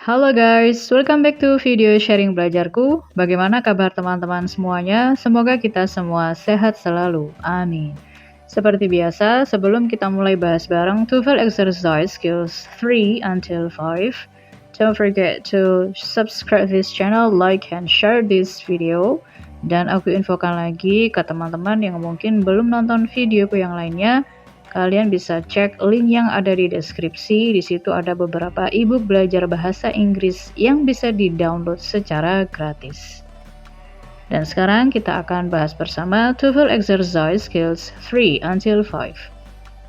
Halo guys, welcome back to video sharing belajarku. Bagaimana kabar teman-teman semuanya? Semoga kita semua sehat selalu. Amin. Seperti biasa, sebelum kita mulai bahas bareng TOEFL EXERCISE SKILLS 3 until 5, don't forget to subscribe this channel, like and share this video. Dan aku infokan lagi ke teman-teman yang mungkin belum nonton videoku yang lainnya, kalian bisa cek link yang ada di deskripsi. Di situ ada beberapa ebook belajar bahasa Inggris yang bisa di-download secara gratis. Dan sekarang kita akan bahas bersama TOEFL Exercise Skills 3 until 5.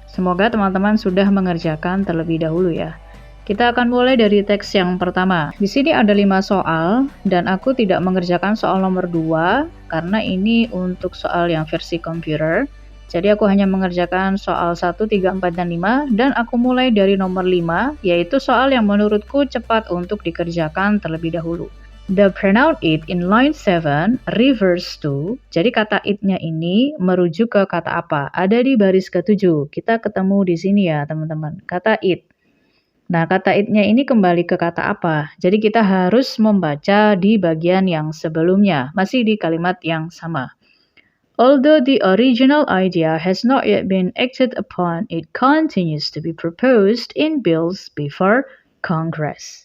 Semoga teman-teman sudah mengerjakan terlebih dahulu ya. Kita akan mulai dari teks yang pertama. Di sini ada 5 soal dan aku tidak mengerjakan soal nomor 2 karena ini untuk soal yang versi komputer. Jadi aku hanya mengerjakan soal 1, 3, 4, dan 5, dan aku mulai dari nomor 5, yaitu soal yang menurutku cepat untuk dikerjakan terlebih dahulu. The pronoun it in line 7 refers to, jadi kata it-nya ini merujuk ke kata apa? Ada di baris ke-7, kita ketemu di sini ya teman-teman, kata it. Nah, kata it-nya ini kembali ke kata apa? Jadi kita harus membaca di bagian yang sebelumnya, masih di kalimat yang sama. Although the original idea has not yet been acted upon, it continues to be proposed in bills before Congress.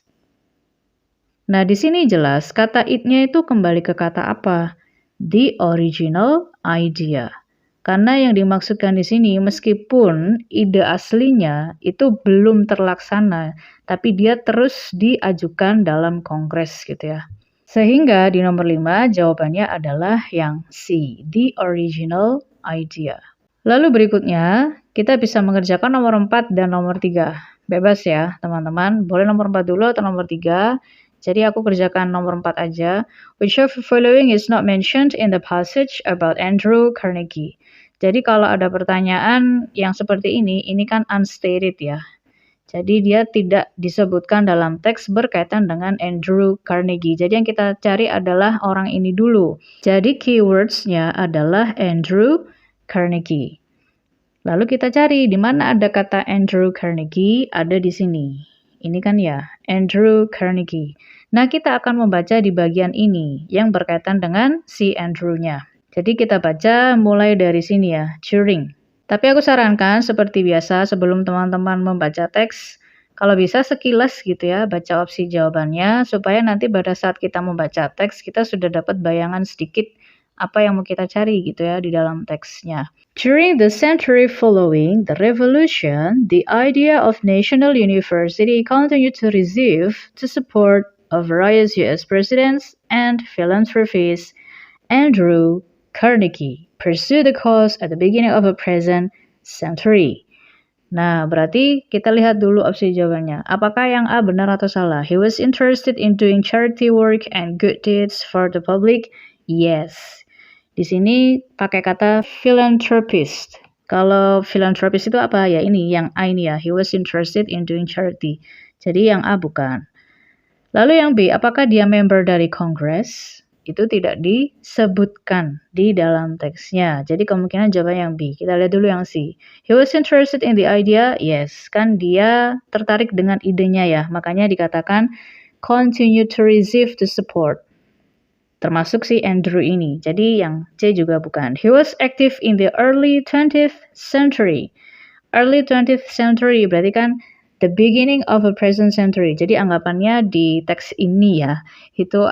Nah, di sini jelas kata it-nya itu kembali ke kata apa? The original idea. Karena yang dimaksudkan di sini meskipun ide aslinya itu belum terlaksana, tapi dia terus diajukan dalam Kongres gitu ya. Sehingga di nomor 5 jawabannya adalah yang C, the original idea. Lalu berikutnya, kita bisa mengerjakan nomor 4 dan nomor 3. Bebas ya teman-teman, boleh nomor 4 dulu atau nomor 3. Jadi aku kerjakan nomor 4 aja. Which of the following is not mentioned in the passage about Andrew Carnegie? Jadi kalau ada pertanyaan yang seperti ini kan unstated ya. Jadi dia tidak disebutkan dalam teks berkaitan dengan Andrew Carnegie. Jadi yang kita cari adalah orang ini dulu. Jadi keywords-nya adalah Andrew Carnegie. Lalu kita cari di mana ada kata Andrew Carnegie, ada di sini. Ini kan ya, Andrew Carnegie. Nah, kita akan membaca di bagian ini yang berkaitan dengan si Andrew-nya. Jadi kita baca mulai dari sini ya, during. Tapi aku sarankan seperti biasa sebelum teman-teman membaca teks, kalau bisa sekilas gitu ya, baca opsi jawabannya, supaya nanti pada saat kita membaca teks, kita sudah dapat bayangan sedikit apa yang mau kita cari gitu ya di dalam teksnya. During the century following the revolution, the idea of national university continued to receive the support of various US presidents and philanthropists. Andrew Carnegie pursue the cause at the beginning of the present century. Nah, berarti kita lihat dulu opsi jawabannya. Apakah yang A benar atau salah? He was interested in doing charity work and good deeds for the public. Yes. Di sini pakai kata philanthropist. Kalau philanthropist itu apa? Ya ini, yang A ini ya. He was interested in doing charity. Jadi yang A bukan. Lalu yang B, apakah dia member dari Congress? Itu tidak disebutkan di dalam teksnya. Jadi kemungkinan jawaban yang B. Kita lihat dulu yang C. He was interested in the idea. Yes, kan dia tertarik dengan idenya ya. Makanya dikatakan continue to receive the support. Termasuk si Andrew ini. Jadi yang C juga bukan. He was active in the early 20th century. Early 20th century berarti kan the beginning of a present century. Jadi anggapannya di teks ini ya, itu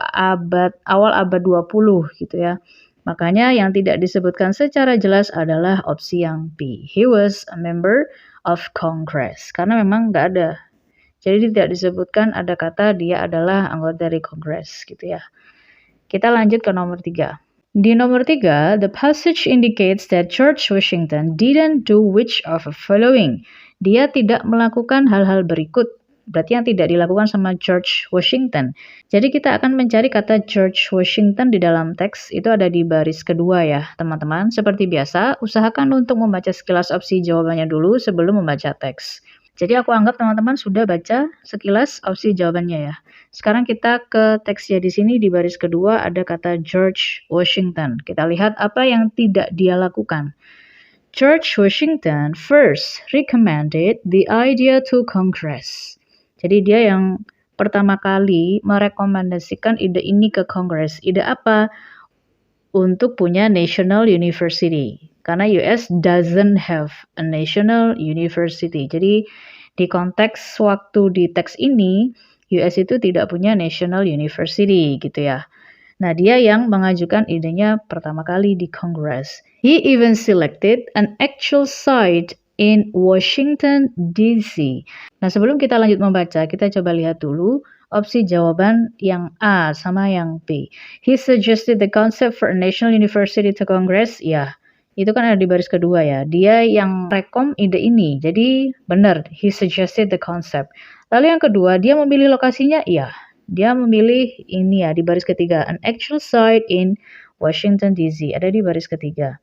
awal abad 20 gitu ya. Makanya yang tidak disebutkan secara jelas adalah opsi yang B. He was a member of Congress. Karena memang nggak ada. Jadi tidak disebutkan ada kata dia adalah anggota dari Congress gitu ya. Kita lanjut ke nomor 3. Di nomor 3, the passage indicates that George Washington didn't do which of the following. Dia tidak melakukan hal-hal berikut. Berarti yang tidak dilakukan sama George Washington. Jadi kita akan mencari kata George Washington di dalam teks. Itu ada di baris kedua ya teman-teman. Seperti biasa, usahakan untuk membaca sekilas opsi jawabannya dulu sebelum membaca teks. Jadi aku anggap teman-teman sudah baca sekilas opsi jawabannya ya. Sekarang kita ke teksnya di sini di baris kedua ada kata George Washington. Kita lihat apa yang tidak dia lakukan. George Washington first recommended the idea to Congress. Jadi dia yang pertama kali merekomendasikan ide ini ke Kongres. Ide apa? Untuk punya national university. Karena US doesn't have a national university. Jadi di konteks waktu di teks ini, US itu tidak punya national university gitu ya. Nah, dia yang mengajukan idenya pertama kali di Congress. He even selected an actual site in Washington, D.C. Nah, sebelum kita lanjut membaca, kita coba lihat dulu opsi jawaban yang A sama yang B. He suggested the concept for a national university to Congress. Ya, itu kan ada di baris kedua ya. Dia yang rekom ide ini. Jadi, benar, he suggested the concept. Lalu yang kedua, dia memilih lokasinya? Iya. Dia memilih ini ya, di baris ketiga. An actual site in Washington, D.C. Ada di baris ketiga.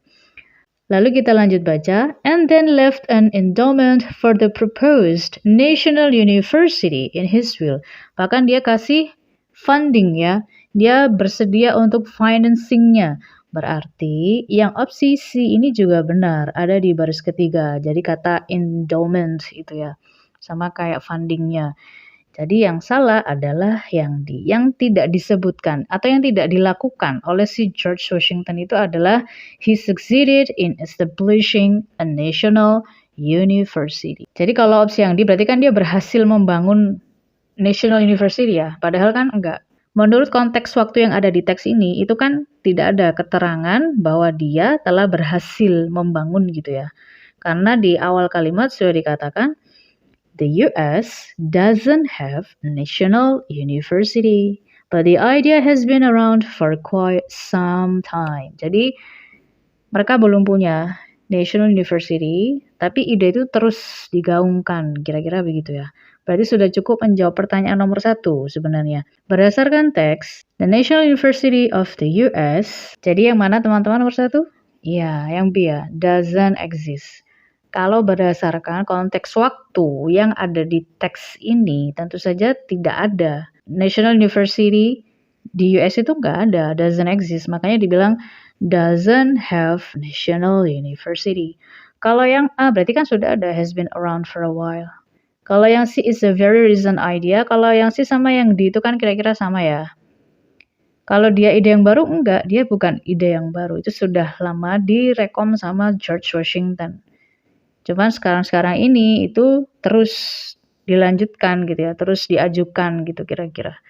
Lalu kita lanjut baca. And then left an endowment for the proposed national university in his will. Bahkan dia kasih funding ya. Dia bersedia untuk financingnya. Berarti yang opsi C ini juga benar. Ada di baris ketiga. Jadi kata endowment itu ya. Sama kayak fundingnya. Jadi yang salah adalah yang tidak disebutkan atau yang tidak dilakukan oleh si George Washington itu adalah he succeeded in establishing a national university. Jadi kalau opsi yang D berarti kan dia berhasil membangun national university ya, padahal kan enggak. Menurut konteks waktu yang ada di teks ini itu kan tidak ada keterangan bahwa dia telah berhasil membangun gitu ya. Karena di awal kalimat sudah dikatakan the US doesn't have a national university, but the idea has been around for quite some time. Jadi, mereka belum punya national university, tapi ide itu terus digaungkan, kira-kira begitu ya. Berarti sudah cukup menjawab pertanyaan nomor 1 sebenarnya. Berdasarkan teks, the National University of the US, jadi yang mana teman-teman nomor 1? Iya, yang B ya, doesn't exist. Kalau berdasarkan konteks waktu yang ada di teks ini, tentu saja tidak ada. National University di US itu nggak ada, doesn't exist. Makanya dibilang doesn't have national university. Kalau yang A berarti kan sudah ada, has been around for a while. Kalau yang C is a very recent idea, kalau yang C sama yang D itu kan kira-kira sama ya. Kalau dia ide yang baru, enggak, dia bukan ide yang baru. Itu sudah lama direkom sama George Washington. Cuman sekarang ini itu terus dilanjutkan gitu ya, terus diajukan gitu kira-kira.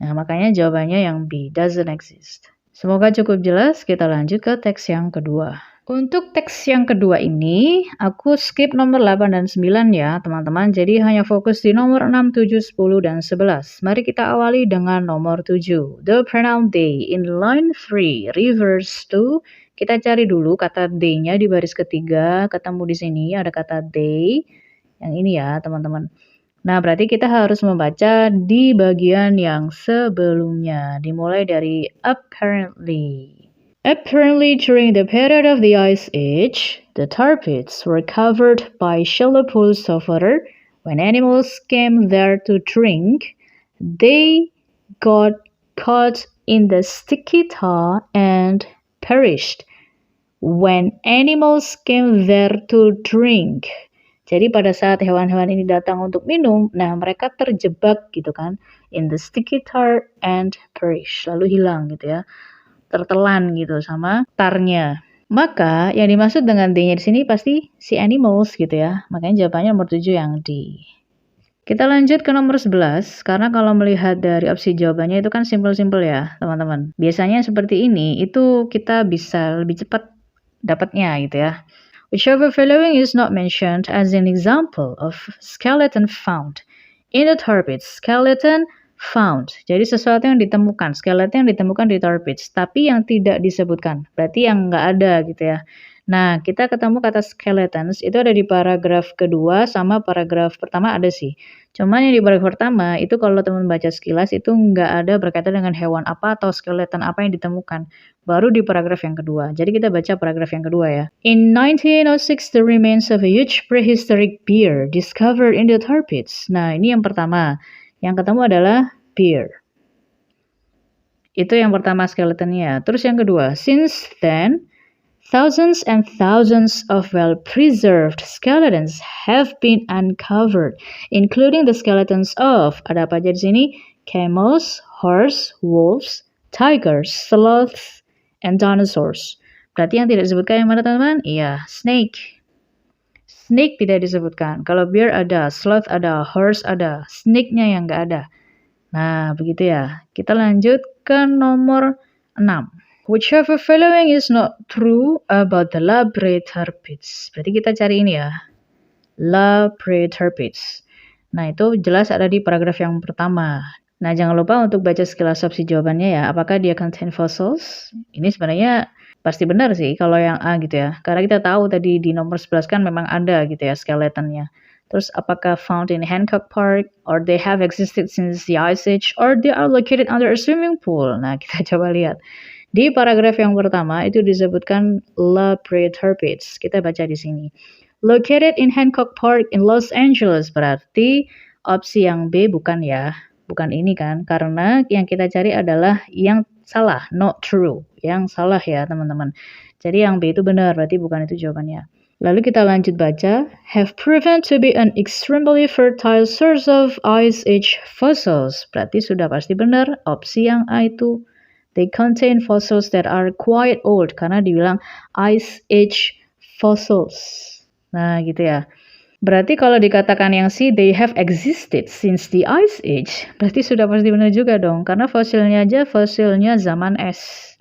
Nah, makanya jawabannya yang B, doesn't exist. Semoga cukup jelas, kita lanjut ke teks yang kedua. Untuk teks yang kedua ini, aku skip nomor 8 dan 9 ya teman-teman, jadi hanya fokus di nomor 6, 7, 10, dan 11. Mari kita awali dengan nomor 7. The pronoun they in line 3 refers to. Kita cari dulu kata they-nya di baris ketiga, ketemu di sini ada kata they, yang ini ya teman-teman. Nah, berarti kita harus membaca di bagian yang sebelumnya, dimulai dari apparently. Apparently, during the period of the Ice Age, the tar pits were covered by shallow pools of water. When animals came there to drink, they got caught in the sticky tar and perished. When animals came there to drink. Jadi pada saat hewan-hewan ini datang untuk minum, nah mereka terjebak gitu kan, in the sticky tar and perish, lalu hilang gitu ya, tertelan gitu sama tarnya. Maka yang dimaksud dengan D-nya di sini pasti si animals gitu ya, makanya jawabannya nomor 7 yang D. Kita lanjut ke nomor 11, karena kalau melihat dari opsi jawabannya itu kan simple-simple ya teman-teman. Biasanya seperti ini, itu kita bisa lebih cepat dapatnya gitu ya. Whichever following is not mentioned as an example of skeleton found in the tar pits. Skeleton found. Jadi sesuatu yang ditemukan, skeleton yang ditemukan di tar pits, tapi yang tidak disebutkan. Berarti yang nggak ada gitu ya. Nah, kita ketemu kata skeletons itu ada di paragraf kedua sama paragraf pertama ada sih. Cuman yang di paragraf pertama itu kalau teman baca sekilas itu nggak ada berkaitan dengan hewan apa atau skeleton apa yang ditemukan. Baru di paragraf yang kedua. Jadi kita baca paragraf yang kedua ya. In 1906, the remains of a huge prehistoric bear discovered in the tar pits. Nah, ini yang pertama. Yang ketemu adalah bear. Itu yang pertama skeletonnya. Terus yang kedua, since then, Thousands and thousands of well-preserved skeletons have been uncovered, including the skeletons of, ada apa aja di sini? Camels, horse, wolves, tigers, sloths, and dinosaurs. Berarti yang tidak disebutkan yang mana teman-teman? Iya, snake. Snake tidak disebutkan. Kalau bear ada, sloth ada, horse ada, snake-nya yang nggak ada. Nah, begitu ya. Kita lanjut ke nomor 6. Which of the following is not true about the labratorpits? Berarti kita cari ini ya. Labratorpits. Nah, itu jelas ada di paragraf yang pertama. Nah, jangan lupa untuk baca sekilas opsi jawabannya ya. Apakah dia contain fossils? Ini sebenarnya pasti benar sih kalau yang A gitu ya. Karena kita tahu tadi di nomor 11 kan memang ada gitu ya skeletonnya. Terus apakah found in Hancock Park, or they have existed since the Ice Age, or they are located under a swimming pool? Nah, kita coba lihat. Di paragraf yang pertama itu disebutkan labratorpits. Kita baca di sini. Located in Hancock Park in Los Angeles. Berarti opsi yang B bukan ya. Bukan ini kan. Karena yang kita cari adalah yang salah. Not true. Yang salah ya teman-teman. Jadi yang B itu benar. Berarti bukan itu jawabannya. Lalu kita lanjut baca. Have proven to be an extremely fertile source of Ice Age fossils. Berarti sudah pasti benar. Opsi yang A itu. They contain fossils that are quite old. Karena dibilang Ice Age fossils. Nah gitu ya. Berarti kalau dikatakan yang C, they have existed since the Ice Age. Berarti sudah pasti benar juga dong. Karena fosilnya aja fosilnya zaman es.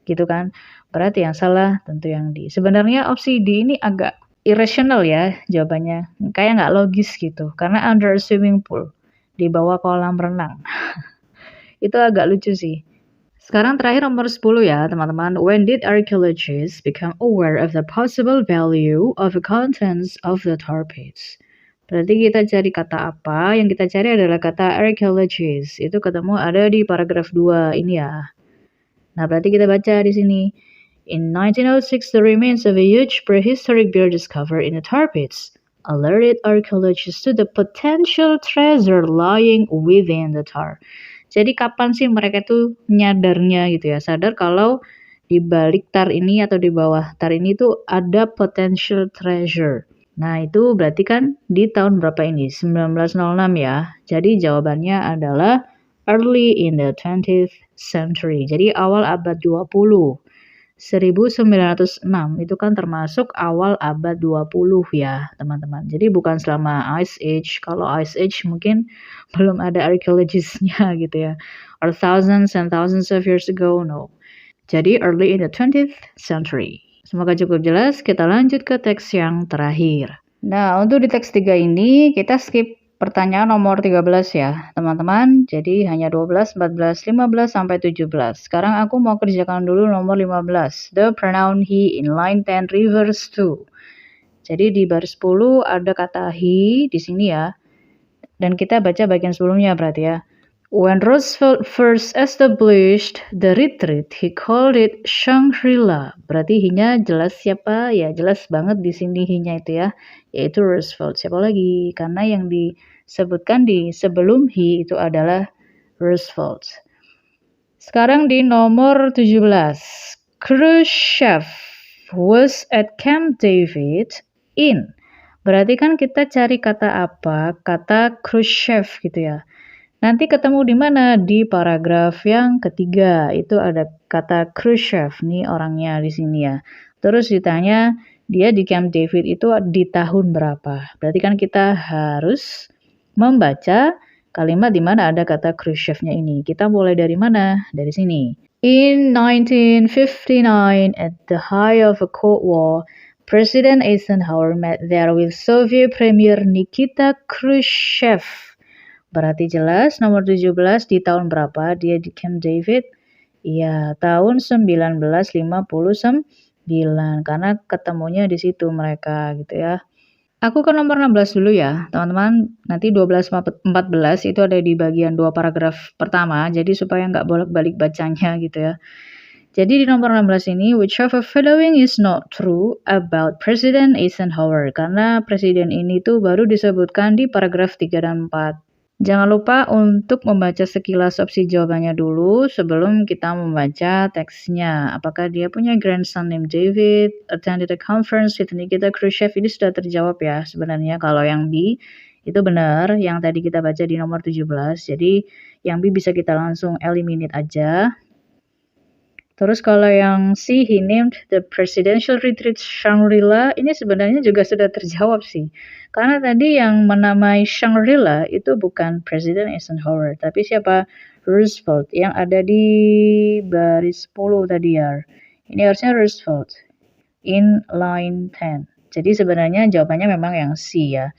Gitu kan. Berarti yang salah tentu yang D. Sebenarnya opsi D ini agak irrational ya jawabannya. Kayak nggak logis gitu. Karena under a swimming pool. Di bawah kolam renang. Itu agak lucu sih. Sekarang terakhir nomor 10 ya teman-teman. When did archaeologists become aware of the possible value of the contents of the tar pits? Berarti kita cari kata apa? Yang kita cari adalah kata archaeologists. Itu ketemu ada di paragraf 2 ini ya. Nah, berarti kita baca di sini. In 1906, the remains of a huge prehistoric bear discovered in the tar pits alerted archaeologists to the potential treasure lying within the tar. Jadi kapan sih mereka tuh nyadarnya gitu ya, sadar kalau di balik tar ini atau di bawah tar ini tuh ada potential treasure. Nah itu berarti kan di tahun berapa ini? 1906 ya. Jadi jawabannya adalah early in the 20th century. Jadi awal abad 20. 1906 itu kan termasuk awal abad 20 ya teman-teman. Jadi bukan selama Ice Age. Kalau Ice Age mungkin belum ada archaeologisnya gitu ya. Or thousands and thousands of years ago, no. Jadi early in the 20th century. Semoga cukup jelas, kita lanjut ke teks yang terakhir. Nah untuk di teks 3 ini kita skip pertanyaan nomor 13 ya teman-teman. Jadi hanya 12, 14, 15, sampai 17. Sekarang aku mau kerjakan dulu nomor 15. The pronoun he in line 10 refers to. Jadi di baris 10 ada kata he di sini ya. Dan kita baca bagian sebelumnya berarti ya. When Roosevelt first established the retreat, he called it Shangri-La. Berarti he-nya jelas siapa? Ya jelas banget di sini he-nya itu ya. Yaitu Roosevelt. Siapa lagi? Karena yang disebutkan di sebelum he itu adalah Roosevelt. Sekarang di nomor 17. Khrushchev was at Camp David in. Berarti kan kita cari kata apa? Kata Khrushchev gitu ya. Nanti ketemu di mana? Di paragraf yang ketiga. Itu ada kata Khrushchev. Nih orangnya di sini ya. Terus ditanya dia di Camp David itu di tahun berapa? Berarti kan kita harus membaca kalimat di mana ada kata Khrushchev-nya ini. Kita mulai dari mana? Dari sini. In 1959, at the height of a Cold War, President Eisenhower met there with Soviet Premier Nikita Khrushchev. Berarti jelas nomor 17 di tahun berapa dia di Camp David? Iya, tahun 1959. Karena ketemunya di situ mereka gitu ya. Aku ke nomor 16 dulu ya, teman-teman. Nanti 12 14 itu ada di bagian 2 paragraf pertama. Jadi supaya nggak bolak-balik bacanya gitu ya. Jadi di nomor 16 ini, which of the following is not true about President Eisenhower? Karena presiden ini tuh baru disebutkan di paragraf 3 dan 4. Jangan lupa untuk membaca sekilas opsi jawabannya dulu sebelum kita membaca teksnya. Apakah dia punya grandson named David, attended a conference with Nikita Khrushchev? Ini sudah terjawab ya sebenarnya. Kalau yang B itu benar, yang tadi kita baca di nomor 17. Jadi yang B bisa kita langsung eliminate aja. Terus kalau yang C, he named the presidential retreat Shangri-La, ini sebenarnya juga sudah terjawab sih. Karena tadi yang menamai Shangri-La itu bukan President Eisenhower, tapi siapa? Roosevelt, yang ada di baris 10 tadi ya. Ini harusnya Roosevelt, in line 10. Jadi sebenarnya jawabannya memang yang C ya.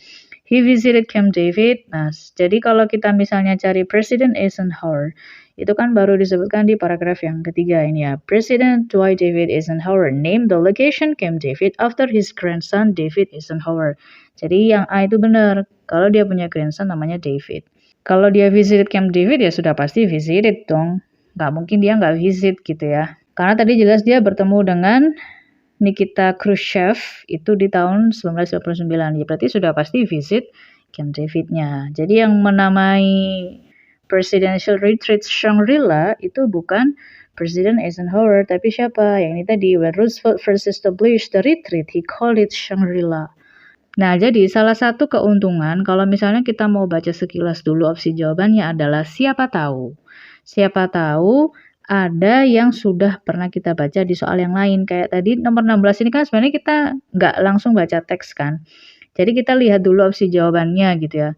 He visited Camp David. Nah, jadi kalau kita misalnya cari President Eisenhower, itu kan baru disebutkan di paragraf yang ketiga ini ya. President Dwight David Eisenhower named the location Camp David after his grandson David Eisenhower. Jadi yang A itu benar. Kalau dia punya grandson namanya David. Kalau dia visited Camp David ya sudah pasti visited dong. Nggak mungkin dia nggak visit gitu ya. Karena tadi jelas dia bertemu dengan Nikita Khrushchev itu di tahun 1929. Ya berarti sudah pasti visit Camp David-nya. Jadi yang menamai Presidential Retreat Shangri-La itu bukan President Eisenhower, tapi siapa? Yang ini tadi, when Roosevelt first established the retreat, he called it Shangri-La. Nah, jadi salah satu keuntungan kalau misalnya kita mau baca sekilas dulu opsi jawabannya adalah siapa tahu. Siapa tahu ada yang sudah pernah kita baca di soal yang lain. Kayak tadi nomor 16 ini kan sebenarnya kita nggak langsung baca teks kan. Jadi kita lihat dulu opsi jawabannya gitu ya.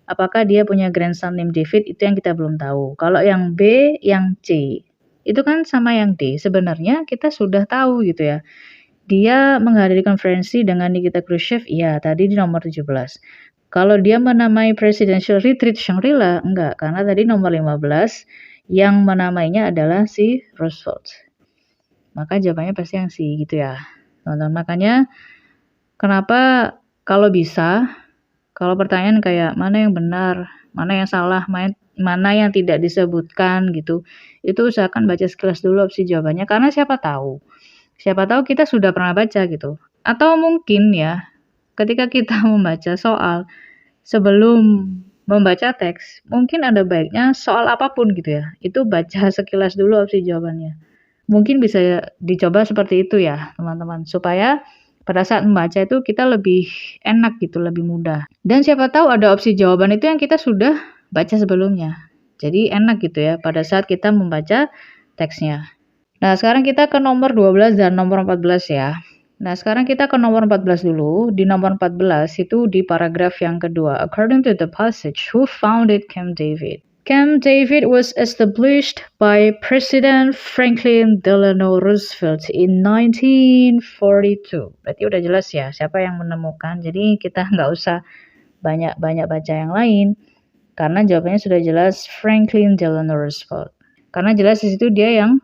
Apakah dia punya grandson named David, itu yang kita belum tahu. Kalau yang B, yang C, itu kan sama yang D. Sebenarnya kita sudah tahu gitu ya. Dia menghadiri konferensi dengan Nikita Khrushchev, iya tadi di nomor 17. Kalau dia menamai Presidential Retreat Shangri-La, enggak. Karena tadi nomor 15, yang menamainya adalah si Roosevelt. Maka jawabannya pasti yang C gitu ya. Teman-teman, makanya kenapa kalau bisa, kalau pertanyaan kayak mana yang benar, mana yang salah, mana yang tidak disebutkan gitu, itu usahakan baca sekilas dulu opsi jawabannya, karena siapa tahu kita sudah pernah baca gitu. Atau mungkin ya, ketika kita membaca soal, sebelum membaca teks, mungkin ada baiknya soal apapun gitu ya, itu baca sekilas dulu opsi jawabannya. Mungkin bisa dicoba seperti itu ya teman-teman, supaya pada saat membaca itu kita lebih enak gitu, lebih mudah. Dan siapa tahu ada opsi jawaban itu yang kita sudah baca sebelumnya. Jadi enak gitu ya pada saat kita membaca teksnya. Nah sekarang kita ke nomor 12 dan nomor 14 ya. Nah, sekarang kita ke nomor 14 dulu. Di nomor 14 itu di paragraf yang kedua. According to the passage, who founded Camp David? Camp David was established by President Franklin Delano Roosevelt in 1942. Berarti udah jelas ya siapa yang menemukan. Jadi kita nggak usah banyak-banyak baca yang lain. Karena jawabannya sudah jelas Franklin Delano Roosevelt. Karena jelas di situ dia yang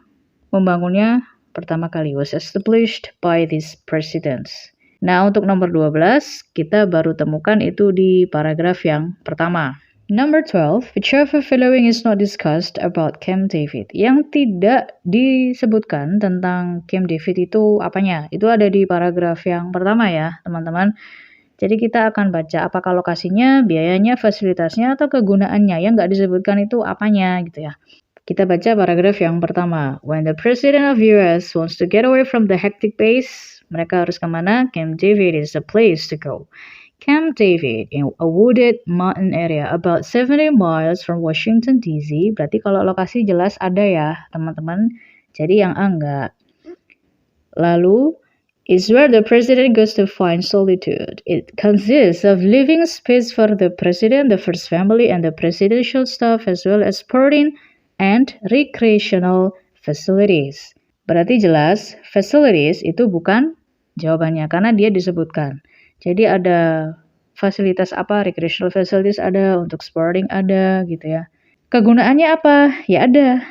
membangunnya pertama kali, was established by these presidents. Nah, untuk nomor 12, kita baru temukan itu di paragraf yang pertama. Number 12, which of the following is not discussed about Camp David? Yang tidak disebutkan tentang Camp David itu apanya? Itu ada di paragraf yang pertama ya, teman-teman. Jadi kita akan baca apakah lokasinya, biayanya, fasilitasnya, atau kegunaannya. Yang nggak disebutkan itu apanya gitu ya. Kita baca paragraf yang pertama. When the President of US wants to get away from the hectic pace, mereka harus kemana? Camp David is the place to go. Camp David in a wooded mountain area about 70 miles from Washington DC. Berarti kalau lokasi jelas ada ya teman-teman. Jadi yang A enggak. Lalu, is where the President goes to find solitude. It consists of living space for the President, the First Family, and the presidential staff, as well as sporting and recreational facilities. Berarti jelas, facilities itu bukan jawabannya, karena dia disebutkan. Jadi ada fasilitas apa, recreational facilities ada, untuk sporting ada, gitu ya. Kegunaannya apa? Ya ada.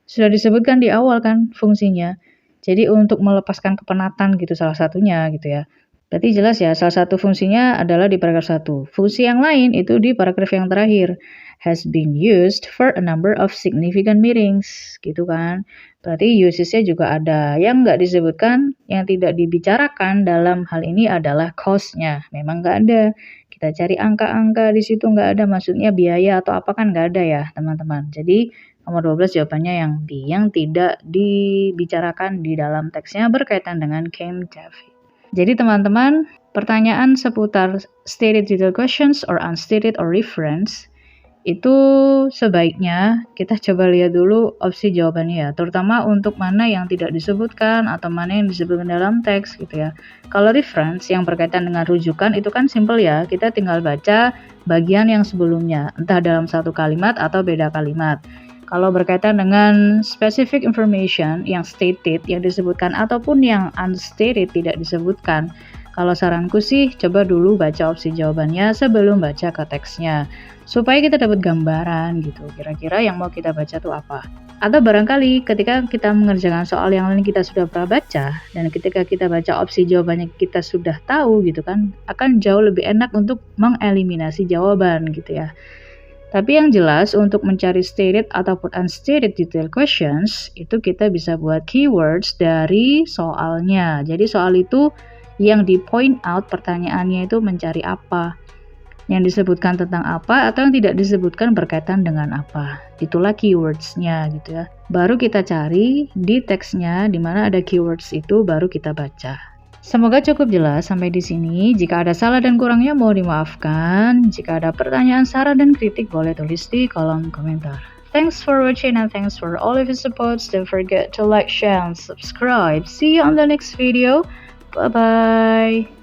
Sudah disebutkan di awal kan fungsinya. Jadi untuk melepaskan kepenatan gitu salah satunya gitu ya. Berarti jelas ya, salah satu fungsinya adalah di paragraf 1. Fungsi yang lain itu di paragraf yang terakhir. Has been used for a number of significant meetings, gitu kan. Berarti usage-nya juga ada. Yang nggak disebutkan, yang tidak dibicarakan dalam hal ini adalah cost-nya. Memang nggak ada. Kita cari angka-angka di situ nggak ada, maksudnya biaya atau apa kan nggak ada ya teman-teman. Jadi nomor 12 jawabannya yang B, yang tidak dibicarakan di dalam teksnya berkaitan dengan came TOEFL. Jadi teman-teman, pertanyaan seputar stated detailed questions or unstated or reference itu sebaiknya kita coba lihat dulu opsi jawabannya ya, terutama untuk mana yang tidak disebutkan atau mana yang disebutkan dalam teks gitu ya. Kalau reference yang berkaitan dengan rujukan itu kan simple ya, kita tinggal baca bagian yang sebelumnya, entah dalam satu kalimat atau beda kalimat. Kalau berkaitan dengan specific information yang stated, yang disebutkan ataupun yang unstated tidak disebutkan, kalau saranku sih coba dulu baca opsi jawabannya sebelum baca ke teksnya, supaya kita dapat gambaran gitu, kira-kira yang mau kita baca tuh apa. Atau barangkali ketika kita mengerjakan soal yang lain kita sudah pernah baca, dan ketika kita baca opsi jawabannya kita sudah tahu gitu kan, akan jauh lebih enak untuk mengeliminasi jawaban gitu ya. Tapi yang jelas untuk mencari stated ataupun unstated detailed questions, itu kita bisa buat keywords dari soalnya. Jadi soal itu yang di point out pertanyaannya itu mencari apa, yang disebutkan tentang apa, atau yang tidak disebutkan berkaitan dengan apa. Itulah keywords-nya gitu ya. Baru kita cari di teksnya di mana ada keywords itu, baru kita baca. Semoga cukup jelas sampai di sini. Jika ada salah dan kurangnya mohon dimaafkan. Jika ada pertanyaan, saran, dan kritik boleh tulis di kolom komentar. Thanks for watching and thanks for all of your support. Don't forget to like, share, and subscribe. See you on the next video. Bye-bye.